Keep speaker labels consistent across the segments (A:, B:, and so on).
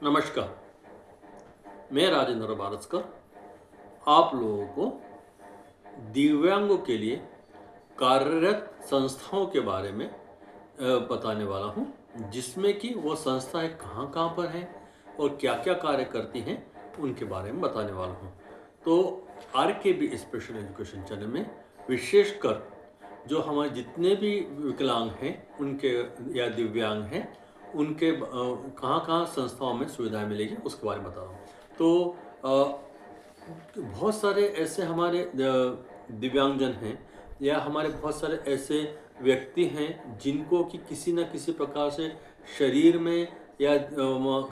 A: नमस्कार। मैं राजेंद्र बारसकर आप लोगों को दिव्यांगों के लिए कार्यरत संस्थाओं के बारे में बताने वाला हूँ, जिसमें कि वो संस्थाएं कहाँ कहाँ पर हैं और क्या क्या कार्य करती हैं उनके बारे में बताने वाला हूँ। तो आर के बी स्पेशल एजुकेशन चैनल में विशेषकर जो हमारे जितने भी विकलांग हैं उनके या दिव्यांग हैं उनके कहाँ कहाँ संस्थाओं में सुविधाएं मिलेगी उसके बारे में बता रहा हूँ। तो बहुत सारे ऐसे हमारे दिव्यांगजन हैं या हमारे बहुत सारे ऐसे व्यक्ति हैं जिनको कि किसी न किसी प्रकार से शरीर में या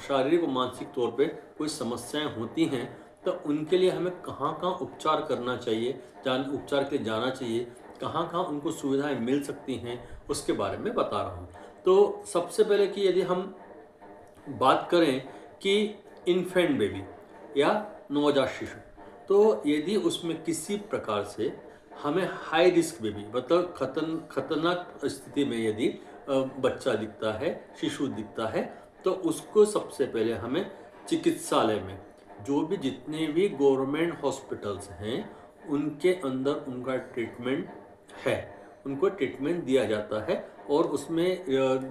A: शारीरिक और मानसिक तौर पे कोई समस्याएं होती हैं। तो उनके लिए हमें कहाँ कहाँ उपचार करना चाहिए, उपचार के लिए जाना चाहिए, कहाँ कहाँ उनको सुविधाएं मिल सकती हैं उसके बारे में बता रहा हूँ। तो सबसे पहले कि यदि हम बात करें कि इन्फेंट बेबी या नवजात शिशु, तो यदि उसमें किसी प्रकार से हमें हाई रिस्क बेबी मतलब खतरनाक स्थिति में यदि बच्चा दिखता है, शिशु दिखता है, तो उसको सबसे पहले हमें चिकित्सालय में जो भी जितने भी गवर्नमेंट हॉस्पिटल्स हैं उनके अंदर उनका ट्रीटमेंट है, उनको ट्रीटमेंट दिया जाता है। और उसमें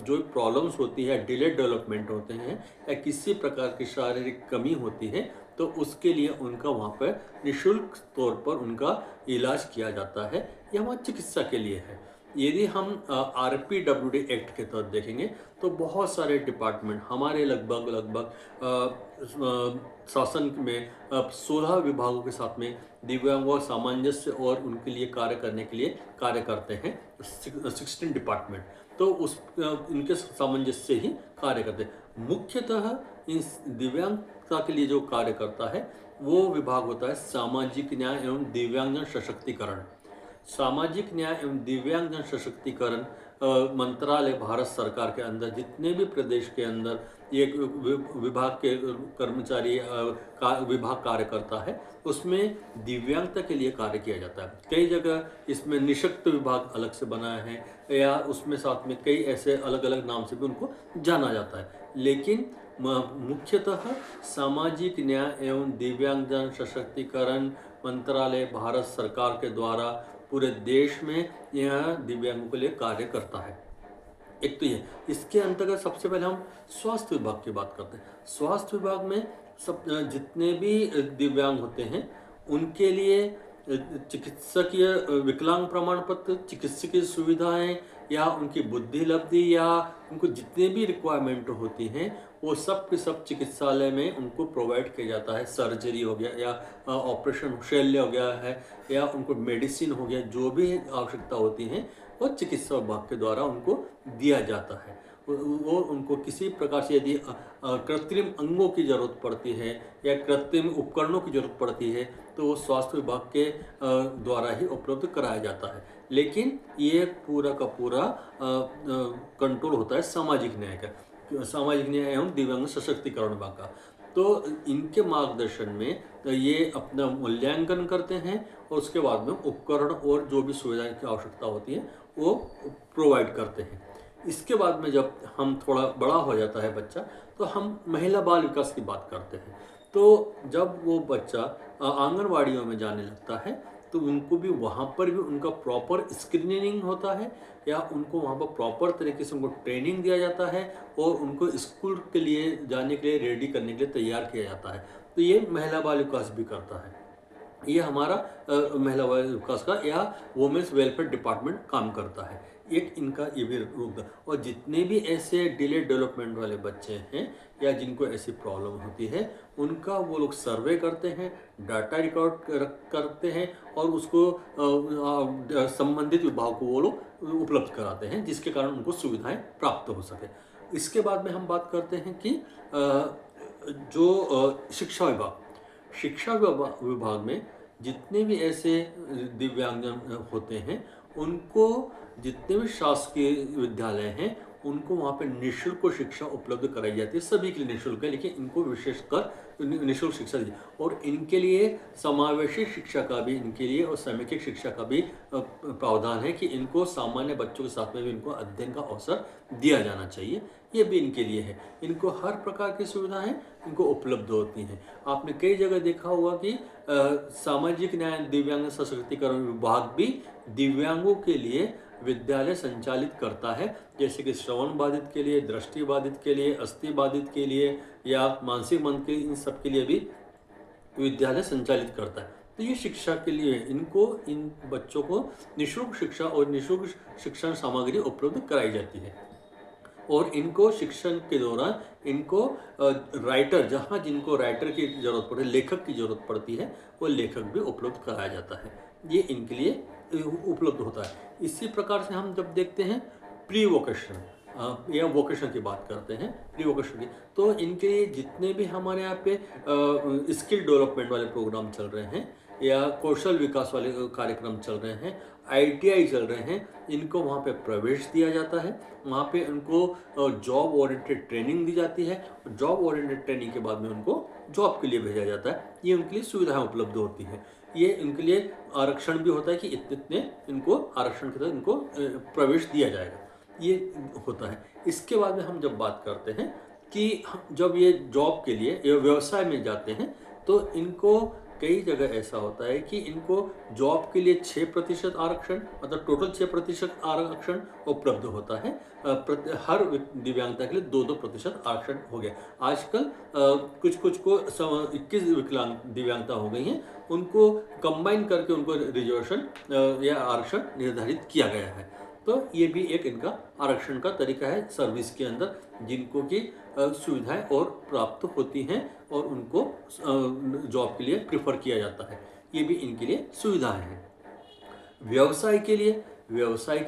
A: जो प्रॉब्लम्स होती है, डिले डेवलपमेंट होते हैं या किसी प्रकार की शारीरिक कमी होती है, तो उसके लिए उनका वहाँ पर निःशुल्क तौर पर उनका इलाज किया जाता है। यह हमारी चिकित्सा के लिए है। यदि हम RPWD एक्ट के तहत देखेंगे तो बहुत सारे डिपार्टमेंट हमारे लगभग लगभग शासन में 16 विभागों के साथ में दिव्यांगों सामंजस्य और उनके लिए कार्य करने के लिए कार्य करते हैं। 16 डिपार्टमेंट तो उस इनके सामंजस्य से ही कार्य करते हैं। मुख्यतः इन दिव्यांगता के लिए जो कार्य करता है वो विभाग होता है सामाजिक न्याय एवं दिव्यांगजन सशक्तिकरण। सामाजिक न्याय एवं दिव्यांगजन सशक्तिकरण मंत्रालय भारत सरकार के अंदर जितने भी प्रदेश के अंदर ये विभाग के कर्मचारी विभाग कार्य करता है उसमें दिव्यांगता के लिए कार्य किया जाता है। कई जगह इसमें निःशक्त विभाग अलग से बनाया है या उसमें साथ में कई ऐसे अलग अलग नाम से भी उनको जाना जाता है, लेकिन मुख्यतः सामाजिक न्याय एवं दिव्यांगजन सशक्तिकरण मंत्रालय भारत सरकार के द्वारा पूरे देश में यह दिव्यांगों के लिए कार्य करता है। एक तो ये, इसके अंतर्गत सबसे पहले हम स्वास्थ्य विभाग की बात करते हैं। स्वास्थ्य विभाग में सब जितने भी दिव्यांग होते हैं उनके लिए चिकित्सकीय विकलांग प्रमाण पत्र, चिकित्सकीय सुविधाएं या उनकी बुद्धि लब्धि या उनको जितने भी रिक्वायरमेंट होती हैं वो सब के सब चिकित्सालय में उनको प्रोवाइड किया जाता है। सर्जरी हो गया या ऑपरेशन शल्य हो गया है या उनको मेडिसिन हो गया, जो भी आवश्यकता होती हैं वो चिकित्सा विभाग के द्वारा उनको दिया जाता है। वो उनको किसी प्रकार से यदि कृत्रिम अंगों की जरूरत पड़ती है या कृत्रिम उपकरणों की जरूरत पड़ती है तो वो स्वास्थ्य विभाग के द्वारा ही उपलब्ध कराया जाता है। लेकिन ये पूरा का पूरा कंट्रोल होता है सामाजिक न्याय का, सामाजिक न्याय एवं दिव्यांग सशक्तिकरण विभाग का। तो इनके मार्गदर्शन में ये अपना मूल्यांकन करते हैं और उसके बाद में उपकरण और जो भी सुविधाएं की आवश्यकता होती है वो प्रोवाइड करते हैं। इसके बाद में जब हम थोड़ा बड़ा हो जाता है बच्चा तो हम महिला बाल विकास की बात करते हैं। तो जब वो बच्चा आंगनवाड़ियों में जाने लगता है तो उनको भी वहाँ पर भी उनका प्रॉपर स्क्रीनिंग होता है या उनको वहाँ पर प्रॉपर तरीके से उनको ट्रेनिंग दिया जाता है और उनको स्कूल के लिए जाने के लिए रेडी करने के लिए तैयार किया जाता है। तो ये महिला बाल विकास भी करता है। ये हमारा महिला बाल विकास का या वुमेन्स वेलफेयर डिपार्टमेंट काम करता है। एक इनका ये भी रूप। और जितने भी ऐसे डिले डेवलपमेंट वाले बच्चे हैं या जिनको ऐसी प्रॉब्लम होती है उनका वो लोग सर्वे करते हैं, डाटा रिकॉर्ड करते हैं और उसको संबंधित विभाग को वो लोग उपलब्ध कराते हैं जिसके कारण उनको सुविधाएं प्राप्त हो सके। इसके बाद में हम बात करते हैं कि जो शिक्षा विभाग में जितने भी ऐसे दिव्यांगजन होते हैं उनको जितने भी शासकीय विद्यालय हैं उनको वहाँ पे निःशुल्क शिक्षा उपलब्ध कराई जाती है। सभी के लिए निःशुल्क है, लेकिन इनको विशेषकर निःशुल्क शिक्षा दी। और इनके लिए समावेशी शिक्षा का भी इनके लिए और समेकित शिक्षा का भी प्रावधान है कि इनको सामान्य बच्चों के साथ में भी इनको अध्ययन का अवसर दिया जाना चाहिए। ये भी इनके लिए है। इनको हर प्रकार की सुविधाएं इनको उपलब्ध होती हैं। आपने कई जगह देखा होगा कि सामाजिक न्याय दिव्यांग सशक्तिकरण विभाग भी दिव्यांगों के लिए विद्यालय संचालित करता है, जैसे कि श्रवण बाधित के लिए, दृष्टि बाधित के लिए, अस्थि बाधित के लिए या मानसिक मंद के, इन सब के लिए भी विद्यालय संचालित करता है। तो ये शिक्षा के लिए इनको, इन बच्चों को निःशुल्क शिक्षा और निःशुल्क शिक्षण सामग्री उपलब्ध कराई जाती है। और इनको शिक्षण के दौरान इनको राइटर, जहाँ जिनको राइटर की ज़रूरत पड़े, लेखक की ज़रूरत पड़ती है, वो लेखक भी उपलब्ध कराया जाता है। ये इनके लिए उपलब्ध होता है। इसी प्रकार से हम जब देखते हैं प्री वोकेशन या वोकेशन की बात करते हैं, प्री वोकेशन की, तो इनके लिए जितने भी हमारे यहाँ पे स्किल डेवलपमेंट वाले प्रोग्राम चल रहे हैं या कौशल विकास वाले कार्यक्रम चल रहे हैं, ITI चल रहे हैं, इनको वहाँ पे प्रवेश दिया जाता है। वहाँ पे उनको जॉब ओरिएंटेड ट्रेनिंग दी जाती है। जॉब ओरिएंटेड ट्रेनिंग के बाद में उनको जॉब के लिए भेजा जाता है। ये उनके लिए सुविधाएं उपलब्ध होती हैं। ये इनके लिए आरक्षण भी होता है कि इतने इनको आरक्षण के तहत इनको प्रवेश दिया जाएगा, ये होता है। इसके बाद में हम जब बात करते हैं कि जब ये जॉब के लिए या व्यवसाय में जाते हैं, तो इनको कई जगह ऐसा होता है कि इनको जॉब के लिए 6% आरक्षण, मतलब टोटल 6% आरक्षण उपलब्ध होता है। हर दिव्यांगता के लिए 2-2% आरक्षण हो गया। आजकल कुछ को 21 विकलांग दिव्यांगता हो गई हैं, उनको कंबाइन करके उनको रिजर्वेशन या आरक्षण निर्धारित किया गया है। तो ये भी एक इनका आरक्षण का तरीका है सर्विस के अंदर, जिनको की सुविधाएं और प्राप्त होती हैं और उनको जॉब के लिए प्रेफर किया जाता है। ये भी इनके लिए सुविधाएं हैं। व्यवसाय के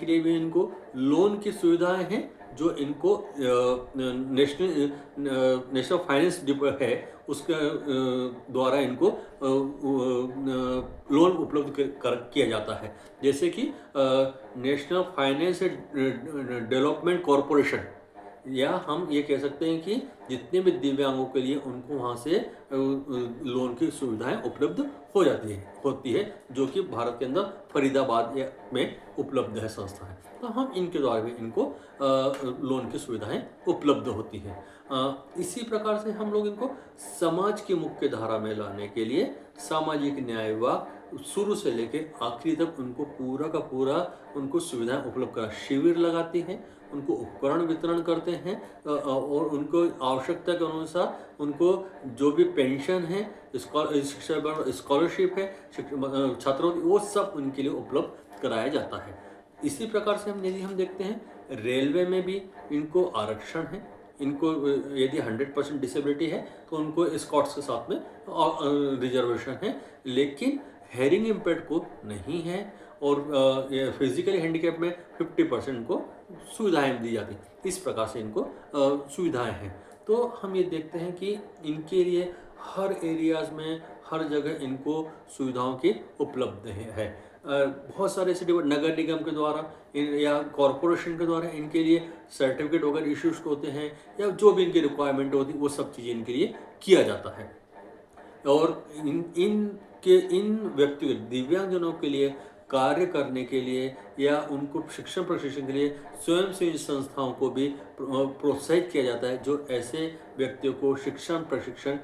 A: लिए भी इनको लोन की सुविधाएं हैं, जो इनको नेशनल फाइनेंस है उसके द्वारा इनको लोन उपलब्ध किया जाता है। जैसे कि नेशनल फाइनेंस डेवलपमेंट कॉरपोरेशन, या हम ये कह सकते हैं कि जितने भी दिव्यांगों के लिए उनको वहाँ से लोन की सुविधाएं उपलब्ध होती है, जो कि भारत के अंदर फरीदाबाद में उपलब्ध है संस्था है। तो हम इनके द्वारा भी इनको लोन की सुविधाएं उपलब्ध होती हैं। इसी प्रकार से हम लोग इनको समाज की मुख्य धारा में लाने के लिए सामाजिक न्याय विभाग शुरू से लेके आखिरी तक उनको पूरा का पूरा उनको सुविधाएं उपलब्ध करा, शिविर लगाती हैं, उनको उपकरण वितरण करते हैं और उनको आवश्यकता के अनुसार उनको जो भी पेंशन है, स्कॉलरशिप है छात्रों की, वो सब उनके लिए उपलब्ध कराया जाता है। इसी प्रकार से यदि हम देखते हैं रेलवे में भी इनको आरक्षण है। इनको यदि 100% डिसेबिलिटी है तो उनको स्कॉट्स के साथ में रिजर्वेशन है, लेकिन हेयरिंग इम्पेयर्ड को नहीं है। और फिजिकली हैंडीकैप में 50% को सुविधाएं दी जाती। इस प्रकार से इनको सुविधाएं हैं। तो हम ये देखते हैं कि इनके लिए हर एरियाज़ में हर जगह इनको सुविधाओं की उपलब्ध है। बहुत सारे ऐसे नगर निगम के द्वारा या कॉरपोरेशन के द्वारा इनके लिए सर्टिफिकेट वगैरह इश्यूज होते हैं, या जो भी इनकी रिक्वायरमेंट होती है वो सब चीज़ें इनके लिए किया जाता है। और इन व्यक्तियों दिव्यांगजनों के लिए कार्य करने के लिए या उनको शिक्षण प्रशिक्षण के लिए स्वयंसेवी संस्थाओं को भी प्रोत्साहित किया जाता है, जो ऐसे व्यक्तियों को शिक्षण प्रशिक्षण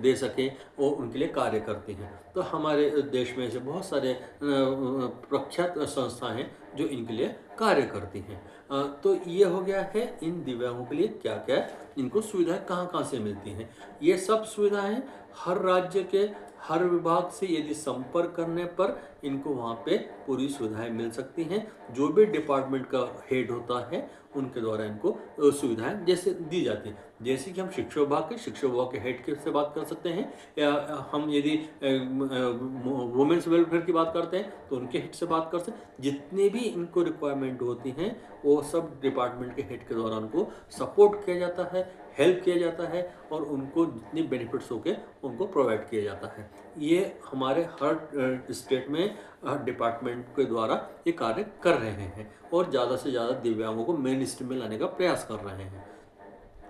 A: दे सके और उनके लिए कार्य करती हैं। तो हमारे देश में ऐसे बहुत सारे प्रख्यात संस्थाएं हैं जो इनके लिए कार्य करती हैं। तो ये हो गया है इन दिव्यांगों के लिए क्या क्या इनको सुविधाएं कहाँ से मिलती हैं। ये सब सुविधाएं हर राज्य के हर विभाग से यदि संपर्क करने पर इनको वहाँ पे पूरी सुविधाएं मिल सकती हैं। जो भी डिपार्टमेंट का हेड होता है उनके द्वारा इनको सुविधाएं जैसे दी जाती हैं। जैसे कि हम शिक्षा विभाग के हेड से बात कर सकते हैं, या हम यदि वुमेन्स वेलफेयर की बात करते हैं तो उनके हेड से बात कर सकते हैं। जितने भी इनको रिक्वायरमेंट होती हैं वो सब डिपार्टमेंट के हेड के द्वारा उनको सपोर्ट किया जाता है, हेल्प किया जाता है और उनको जितनी बेनिफिट्स हो के उनको प्रोवाइड किया जाता है। ये हमारे हर स्टेट में डिपार्टमेंट के द्वारा ये कार्य कर रहे हैं और ज़्यादा से ज़्यादा दिव्यांगों को मेन स्ट्रीम में लाने का प्रयास कर रहे हैं।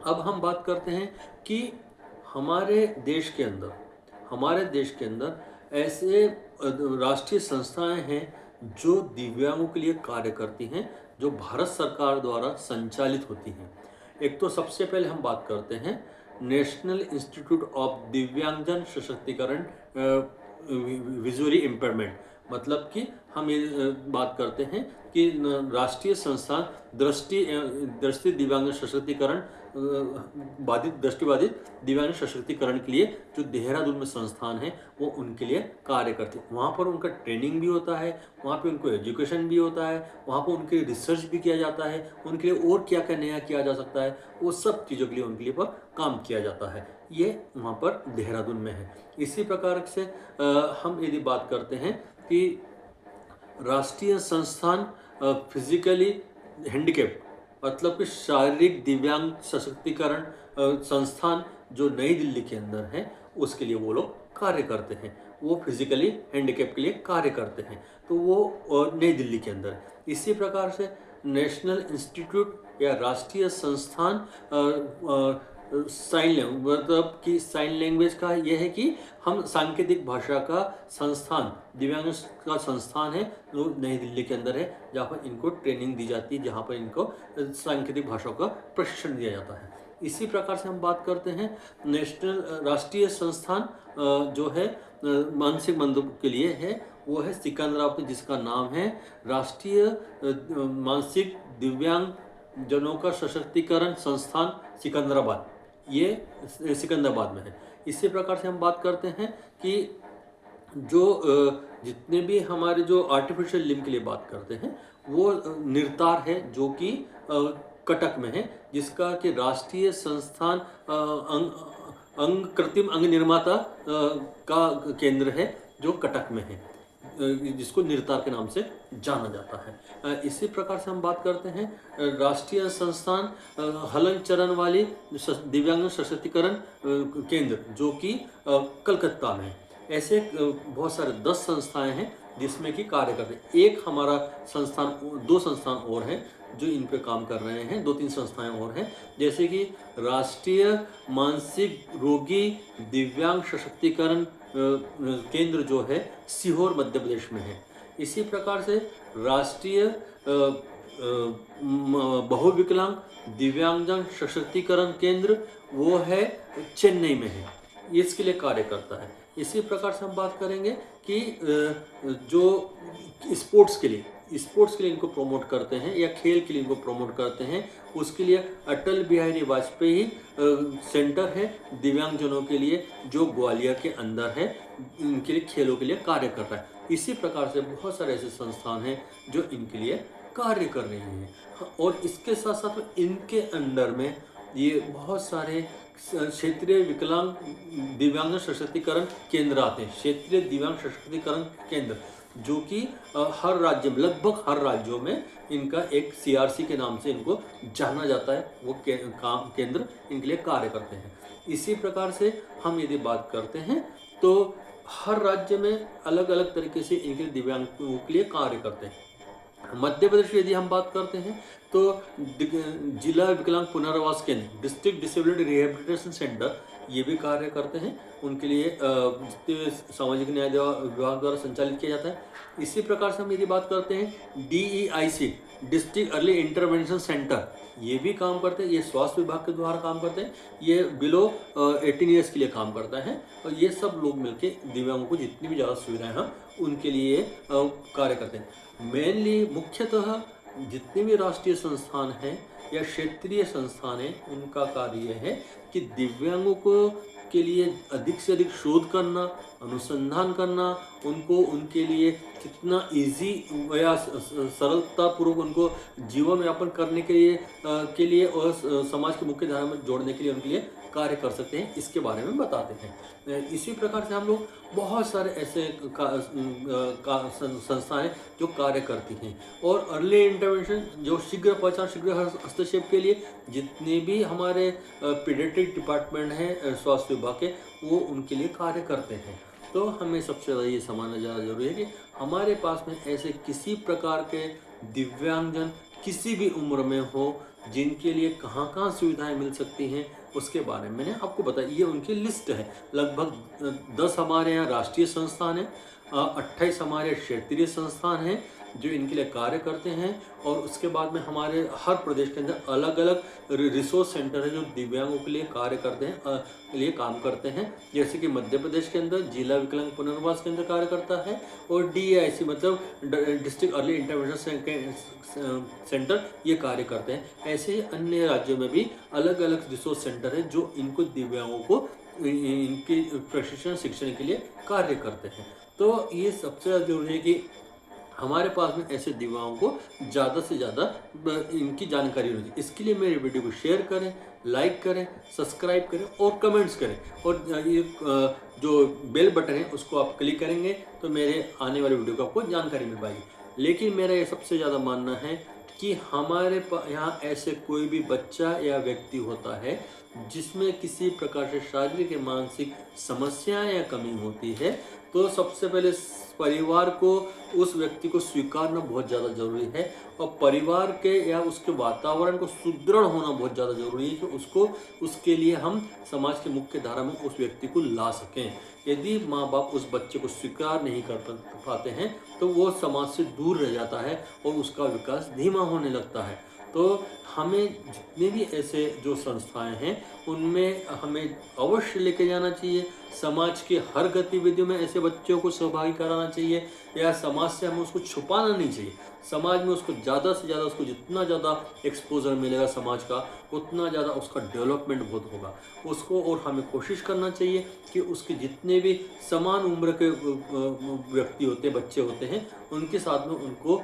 A: अब हम बात करते हैं कि हमारे देश के अंदर ऐसे राष्ट्रीय संस्थाएं हैं जो दिव्यांगों के लिए कार्य करती हैं, जो भारत सरकार द्वारा संचालित होती हैं। एक तो सबसे पहले हम बात करते हैं नेशनल इंस्टीट्यूट ऑफ दिव्यांगजन सशक्तिकरण विजुअली इम्पेयरमेंट, मतलब कि हम ये बात करते हैं कि राष्ट्रीय संस्थान दृष्टि दिव्यांग सशक्तिकरण दृष्टिबाधित दिव्यांग सशक्तिकरण के लिए जो देहरादून में संस्थान है वो उनके लिए कार्य करते हैं। वहाँ पर उनका ट्रेनिंग भी होता है, वहाँ पे उनको एजुकेशन भी होता है, वहाँ पर उनके रिसर्च भी किया जाता है, उनके लिए और क्या क्या नया किया जा सकता है वो सब चीज़ों के लिए उनके लिए पर काम किया जाता है। ये वहाँ पर देहरादून में है। इसी प्रकार से हम यदि बात करते हैं कि राष्ट्रीय संस्थान फिजिकली हैंडीकैप, मतलब कि शारीरिक दिव्यांग सशक्तिकरण संस्थान जो नई दिल्ली के अंदर है उसके लिए वो लोग कार्य करते हैं। वो फिजिकली हैंडीकैप के लिए कार्य करते हैं, तो वो नई दिल्ली के अंदर है। इसी प्रकार से नेशनल इंस्टीट्यूट या राष्ट्रीय संस्थान साइन लैंग्वेज, मतलब कि साइन लैंग्वेज का यह है कि हम सांकेतिक भाषा का संस्थान, दिव्यांग का संस्थान है जो नई दिल्ली के अंदर है, जहाँ पर इनको ट्रेनिंग दी जाती है, जहाँ पर इनको सांकेतिक भाषा का प्रशिक्षण दिया जाता है। इसी प्रकार से हम बात करते हैं नेशनल राष्ट्रीय संस्थान जो है मानसिक मंदों के लिए है, वो है सिकंदराबाद में, जिसका नाम है राष्ट्रीय मानसिक दिव्यांग जनों का सशक्तिकरण संस्थान सिकंदराबाद। ये सिकंदराबाद में है। इसी प्रकार से हम बात करते हैं कि जो जितने भी हमारे जो आर्टिफिशियल लिम्ब के लिए बात करते हैं वो निर्तार है, जो कि कटक में है, जिसका कि राष्ट्रीय संस्थान अंग कृत्रिम अंग निर्माता का केंद्र है जो कटक में है, जिसको निर्तार के नाम से जाना जाता है। इसी प्रकार से हम बात करते हैं राष्ट्रीय संस्थान हलन चरण वाली दिव्यांग सशक्तिकरण केंद्र, जो कि कलकत्ता में है। ऐसे बहुत सारे 10 संस्थाएं हैं जिसमें कि कार्य करते हैं। एक हमारा संस्थान, 2 संस्थान और हैं जो इन पे काम कर रहे हैं, 2-3 संस्थाएं और हैं, जैसे कि राष्ट्रीय मानसिक रोगी दिव्यांग सशक्तिकरण केंद्र जो है सीहोर मध्य प्रदेश में है। इसी प्रकार से राष्ट्रीय बहुविकलांग दिव्यांगजन सशक्तिकरण केंद्र वो है चेन्नई में है, इसके लिए कार्य करता है। इसी प्रकार से हम बात करेंगे कि जो स्पोर्ट्स के लिए इनको प्रमोट करते हैं या खेल के लिए इनको प्रमोट करते हैं, उसके लिए अटल बिहारी वाजपेयी सेंटर है दिव्यांगजनों के लिए, जो ग्वालियर के अंदर है, इनके लिए खेलों के लिए कार्य कर रहा है। इसी प्रकार से बहुत सारे ऐसे संस्थान हैं जो इनके लिए कार्य कर रहे हैं। और इसके साथ साथ इनके अंडर में ये बहुत सारे क्षेत्रीय विकलांग दिव्यांग सशक्तिकरण केंद्र आते हैं, क्षेत्रीय दिव्यांग सशक्तिकरण केंद्र, जो कि हर राज्य में, लगभग हर राज्यों में इनका एक CRC के नाम से इनको जाना जाता है। वो केंद्र इनके लिए कार्य करते हैं। इसी प्रकार से हम यदि बात करते हैं तो हर राज्य में अलग अलग तरीके से इनके दिव्यांगों के लिए कार्य करते हैं। मध्य प्रदेश यदि हम बात करते हैं तो जिला विकलांग पुनर्वास केंद्र, डिस्ट्रिक्ट डिसेबिलिटी रिहेबिलिटेशन सेंटर, ये भी कार्य करते हैं। उनके लिए सामाजिक न्याय विभाग द्वारा संचालित किया जाता है। इसी प्रकार से हम यदि बात करते हैं DEIC, district early intervention centre, ये भी काम करते हैं। ये स्वास्थ्य विभाग के द्वारा काम करते हैं। ये बिलो 18 ईयर्स के लिए काम करता है। और ये सब लोग मिलके दिव्यांगों को जितनी भी ज़्यादा सुविधाएं हैं उनके लिए कार्य करते हैं। मेनली मुख्यतः जितने भी राष्ट्रीय संस्थान हैं या क्षेत्रीय संस्थान हैं, उनका कार्य है कि दिव्यांगों को के लिए अधिक से अधिक शोध करना, अनुसंधान करना, उनको उनके लिए कितना ईज़ी या सरलतापूर्वक उनको जीवन यापन करने और समाज की मुख्य धारा में जोड़ने के लिए उनके लिए कार्य कर सकते हैं, इसके बारे में बताते हैं। इसी प्रकार से हम लोग बहुत सारे ऐसे संस्थाएं जो कार्य करती हैं, और अर्ली इंटरवेंशन जो शीघ्र पहचान, शीघ्र हस्तक्षेप के लिए जितने भी हमारे पीडियाट्रिक डिपार्टमेंट हैं स्वास्थ्य विभाग के, वो उनके लिए कार्य करते हैं। तो हमें सबसे ज़्यादा ये समझना ज़्यादा जरूरी है कि हमारे पास में ऐसे किसी प्रकार के दिव्यांगजन किसी भी उम्र में हो, जिनके लिए कहाँ कहाँ सुविधाएं मिल सकती हैं, उसके बारे में मैंने आपको बताया। ये उनकी लिस्ट है। लगभग 10 हमारे यहाँ राष्ट्रीय संस्थान हैं, 28 हमारे क्षेत्रीय संस्थान हैं जो इनके लिए कार्य करते हैं, और उसके बाद में हमारे हर प्रदेश के अंदर अलग अलग रिसोर्स सेंटर है जो दिव्यांगों के लिए कार्य करते हैं, लिए काम करते हैं। जैसे कि मध्य प्रदेश के अंदर जिला विकलांग पुनर्वास केंद्र कार्य करता है, और DAIC मतलब डिस्ट्रिक्ट अर्ली इंटरवेंशन सेंटर ये कार्य करते हैं। ऐसे ही अन्य राज्यों में भी अलग अलग रिसोर्स सेंटर है जो इनको दिव्यांगों को इनके प्रशिक्षण शिक्षण के लिए कार्य करते हैं। तो ये सबसे ज़्यादा जरूरी है कि हमारे पास में ऐसे दिव्यांगों को ज़्यादा से ज़्यादा इनकी जानकारी होनी चाहिए। इसके लिए मेरे वीडियो को शेयर करें, लाइक करें, सब्सक्राइब करें और कमेंट्स करें, और ये जो बेल बटन है उसको आप क्लिक करेंगे तो मेरे आने वाले वीडियो को आपको जानकारी मिल पाएगी। लेकिन मेरा ये सबसे ज़्यादा मानना है कि हमारे यहाँ ऐसे कोई भी बच्चा या व्यक्ति होता है जिसमें किसी प्रकार से शारीरिक या मानसिक समस्याएं या कमी होती है, तो सबसे पहले परिवार को उस व्यक्ति को स्वीकारना बहुत ज़्यादा ज़रूरी है, और परिवार के या उसके वातावरण को सुदृढ़ होना बहुत ज़्यादा ज़रूरी है कि उसके लिए हम समाज की मुख्य धारा में उस व्यक्ति को ला सकें। यदि माँ बाप उस बच्चे को स्वीकार नहीं कर पाते हैं तो वो समाज से दूर रह जाता है और उसका विकास धीमा होने लगता है। तो हमें जितने भी ऐसे जो संस्थाएं हैं उनमें हमें अवश्य लेके जाना चाहिए। समाज के हर गतिविधियों में ऐसे बच्चों को सहभागी कराना चाहिए, या समाज से हमें उसको छुपाना नहीं चाहिए। समाज में उसको ज़्यादा से ज़्यादा, उसको जितना ज़्यादा एक्सपोजर मिलेगा समाज का, उतना ज़्यादा उसका डेवलपमेंट बहुत होगा उसको। और हमें कोशिश करना चाहिए कि उसके जितने भी समान उम्र के व्यक्ति होते हैं, बच्चे होते हैं, उनके साथ में उनको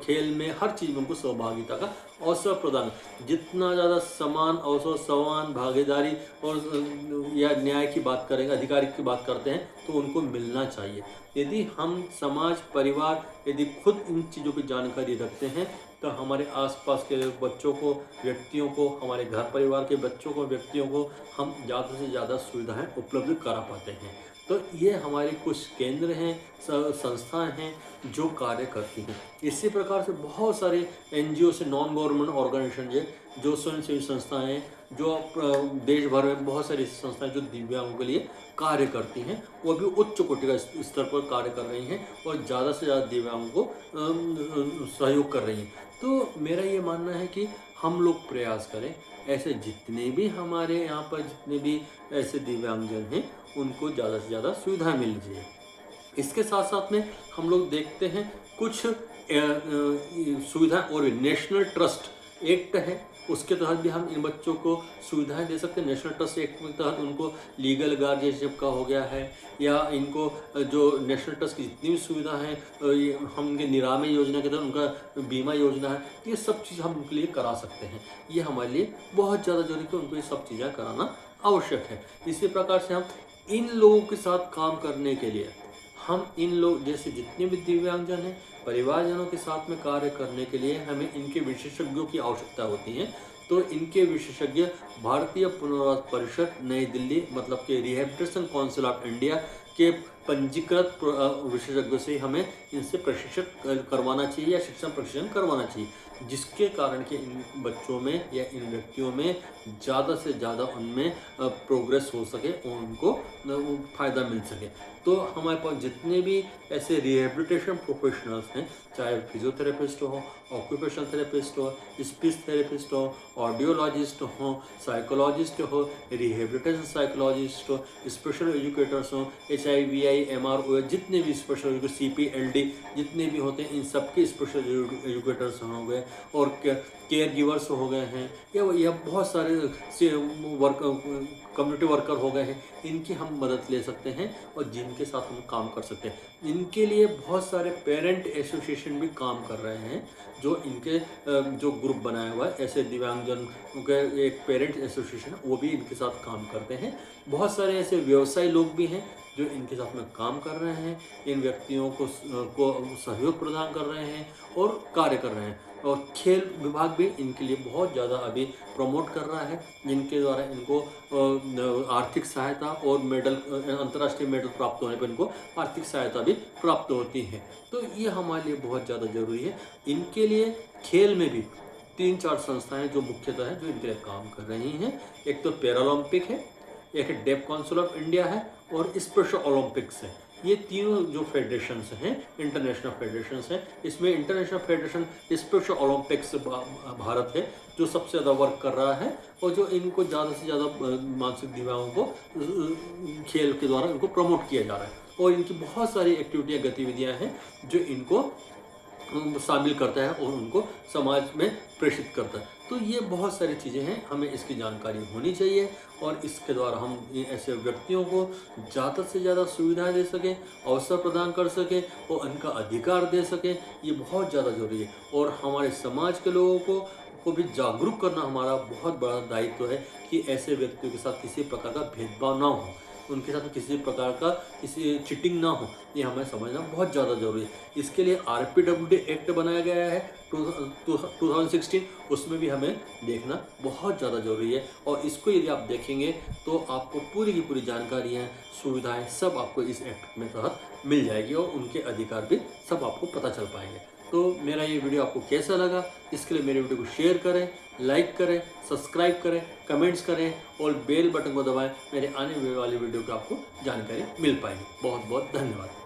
A: खेल में हर चीज़ में उनको सहभागिता का अवसर प्रदान, जितना ज़्यादा समान अवसर, समान भागीदारी और या न्याय की बात करेंगे, अधिकार की बात करते हैं, तो उनको मिलना चाहिए। यदि हम समाज, परिवार यदि खुद इन चीज़ों की जानकारी रखते हैं तो हमारे आसपास के बच्चों को, व्यक्तियों को, हमारे घर परिवार के बच्चों को, व्यक्तियों को हम ज़्यादा से ज़्यादा सुविधाएं उपलब्ध करा पाते हैं। तो ये हमारे कुछ केंद्र हैं, संस्थाएं हैं जो कार्य करती हैं। इसी प्रकार से बहुत सारे NGO से, नॉन गवर्नमेंट ऑर्गेनाइजेशन है, जो स्वयंसेवी संस्थाएं हैं, जो देश भर में बहुत सारी संस्थाएं जो दिव्यांगों के लिए कार्य करती हैं, वो भी उच्च कोटि का स्तर पर कार्य कर रही हैं और ज़्यादा से ज़्यादा दिव्यांगों को सहयोग कर रही हैं। तो मेरा ये मानना है कि हम लोग प्रयास करें, ऐसे जितने भी हमारे यहाँ पर जितने भी ऐसे दिव्यांगजन हैं उनको ज़्यादा से ज़्यादा सुविधा मिलनी चाहिए। इसके साथ साथ में हम लोग देखते हैं कुछ सुविधाएं और नेशनल ट्रस्ट एक्ट है, उसके तहत भी हम इन बच्चों को सुविधाएं दे सकते हैं। नेशनल ट्रस्ट एक्ट के तहत उनको लीगल गार्जियनशिप का हो गया है, या इनको जो नेशनल ट्रस्ट की जितनी भी सुविधा है, हम उनके निरामय योजना के तहत उनका बीमा योजना है, ये सब चीज़ हम उनके लिए करा सकते हैं। ये हमारे लिए बहुत ज़्यादा जरूरी है कि उनको ये सब चीज़ें कराना आवश्यक है। इसी प्रकार से हम इन लोगों के साथ काम करने के लिए, हम इन लोग जैसे जितने भी दिव्यांगजन हैं, परिवारजनों के साथ में कार्य करने के लिए हमें इनके विशेषज्ञों की आवश्यकता होती है। तो इनके विशेषज्ञ भारतीय पुनर्वास परिषद नई दिल्ली, मतलब कि रिहेबिलिटेशन काउंसिल ऑफ इंडिया के पंजीकृत विशेषज्ञों से हमें इनसे प्रशिक्षण करवाना चाहिए या शिक्षण प्रशिक्षण करवाना चाहिए, जिसके कारण कि इन बच्चों में या इन व्यक्तियों में ज़्यादा से ज़्यादा उनमें प्रोग्रेस हो सके और उनको फ़ायदा मिल सके। तो हमारे पास जितने भी ऐसे रिहेबिलिटेशन प्रोफेशनल्स हैं, चाहे फिजियोथेरेपिस्ट हो, ऑक्यूपेशनल थेरेपिस्ट हो, स्पीच थेरेपिस्ट हो, ऑडियोलॉजिस्ट हो, साइकोलॉजिस्ट हो, रिहेबिलिटेशन साइकोलॉजिस्ट हो, स्पेशल एजुकेटर्स हो, HIVI, MRO, जितने भी स्पेशल CPLD जितने भी होते हैं, इन सबके स्पेशल एजुकेटर्स हो गए और केयर गिवर्स हो गए हैं, या बहुत सारे कम्युनिटी वर्कर हो गए हैं, इनकी हम मदद ले सकते हैं और जिनके साथ हम काम कर सकते हैं। इनके लिए बहुत सारे पेरेंट एसोसिएशन भी काम कर रहे हैं, जो इनके जो ग्रुप बनाया हुआ है ऐसे दिव्यांगजन के एक पेरेंट्स एसोसिएशन, वो भी इनके साथ काम करते हैं। बहुत सारे ऐसे व्यवसायी लोग भी हैं जो इनके साथ में काम कर रहे हैं, इन व्यक्तियों को सहयोग प्रदान कर रहे हैं और कार्य कर रहे हैं। और खेल विभाग भी इनके लिए बहुत ज़्यादा अभी प्रमोट कर रहा है, जिनके द्वारा इनको आर्थिक सहायता और मेडल, अंतर्राष्ट्रीय मेडल प्राप्त होने पर इनको आर्थिक सहायता भी प्राप्त होती है। तो ये हमारे लिए बहुत ज़्यादा ज़रूरी है। इनके लिए खेल में भी 3-4 संस्थाएं जो मुख्यतः हैं, जो इनके लिए काम कर रही हैं। एक तो पैरालंपिक है, एक डेफ काउंसिल ऑफ इंडिया है और स्पेशल ओलंपिक्स है। ये तीनों जो फेडरेशंस हैं, इंटरनेशनल फेडरेशंस हैं, इसमें international federation special Olympics Bharat है जो सबसे ज़्यादा वर्क कर रहा है और जो इनको ज़्यादा से ज़्यादा मानसिक दिव्यांगों को खेल के द्वारा इनको प्रमोट किया जा रहा है। और इनकी बहुत सारी एक्टिविटियाँ, गतिविधियाँ हैं जो इनको शामिल करता है और उनको समाज में प्रेषित करता है। तो ये बहुत सारी चीज़ें हैं, हमें इसकी जानकारी होनी चाहिए और इसके द्वारा हम ऐसे व्यक्तियों को ज़्यादा से ज़्यादा सुविधाएं दे सकें, अवसर प्रदान कर सकें और उनका अधिकार दे सकें। ये बहुत ज़्यादा ज़रूरी है और हमारे समाज के लोगों को भी जागरूक करना हमारा बहुत बड़ा दायित्व है कि ऐसे व्यक्तियों के साथ किसी प्रकार का भेदभाव ना हो, उनके साथ किसी प्रकार का किसी चीटिंग ना हो, ये हमें समझना बहुत ज़्यादा ज़रूरी है। इसके लिए RPWD एक्ट बनाया गया है 2016, उसमें भी हमें देखना बहुत ज़्यादा ज़रूरी है और इसको यदि आप देखेंगे तो आपको पूरी की पूरी जानकारियाँ, सुविधाएं सब आपको इस एक्ट में तहत मिल जाएगी और उनके अधिकार भी सब आपको पता चल पाएंगे। तो मेरा ये वीडियो आपको कैसा लगा, इसके लिए मेरे वीडियो को शेयर करें, लाइक करें, सब्सक्राइब करें, कमेंट्स करें और बेल बटन को दबाएं। मेरे आने वाली वीडियो की आपको जानकारी मिल पाएगी। बहुत बहुत धन्यवाद।